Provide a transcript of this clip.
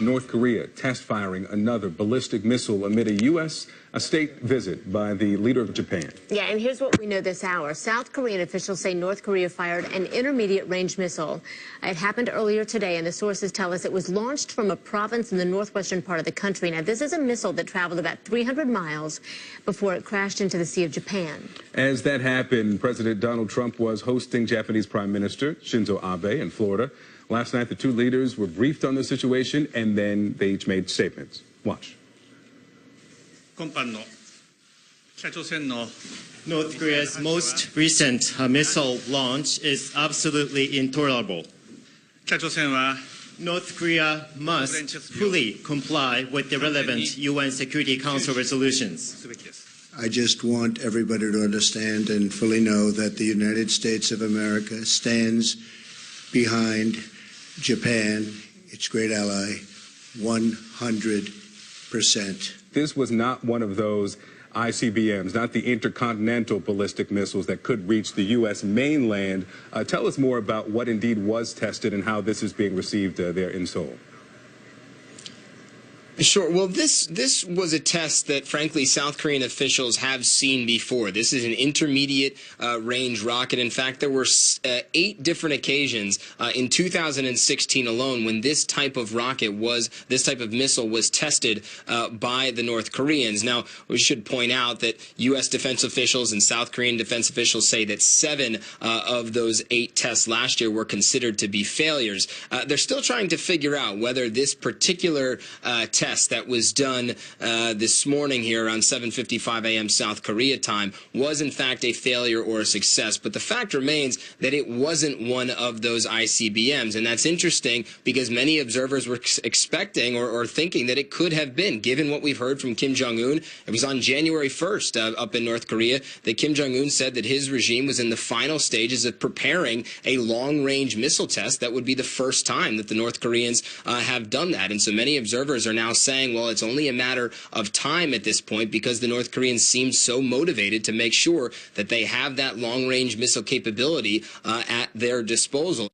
North Korea test firing another ballistic missile amid a U.S. state visit by the leader of Japan. Yeah, and here's what we know this hour. South Korean officials say North Korea fired an intermediate-range missile. It happened earlier today, and the sources tell us it was launched from a province in the northwestern part of the country. Now, this is a missile that traveled about 300 miles before it crashed into the Sea of Japan. As that happened, President Donald Trump was hosting Japanese Prime Minister Shinzo Abe in Florida. Last night, the two leaders were briefed on the situation, and then they each made statements. Watch. North Korea's most recent missile launch is absolutely intolerable. North Korea must fully comply with the relevant UN Security Council resolutions. I just want everybody to understand and fully know that the United States of America stands behind Japan, its great ally, 100%. This was not one of those ICBMs, not the intercontinental ballistic missiles that could reach the U.S. mainland. Tell us more about what indeed was tested and how this is being received there in Seoul. Sure. Well, this was a test that, frankly, South Korean officials have seen before. This is an intermediate range rocket. In fact, there were 8 different occasions in 2016 alone when this type of missile was tested by the North Koreans. Now, we should point out that U.S. defense officials and South Korean defense officials say that 7 of those 8 tests last year were considered to be failures. They're still trying to figure out whether this particular test that was done this morning here around 7:55 a.m. South Korea time was in fact a failure or a success. But the fact remains that it wasn't one of those ICBMs. And that's interesting because many observers were expecting or thinking that it could have been, given what we've heard from Kim Jong-un. It was on January 1st up in North Korea that Kim Jong-un said that his regime was in the final stages of preparing a long-range missile test that would be the first time that the North Koreans have done that. And so many observers are now saying, well, it's only a matter of time at this point because the North Koreans seem so motivated to make sure that they have that long-range missile capability at their disposal.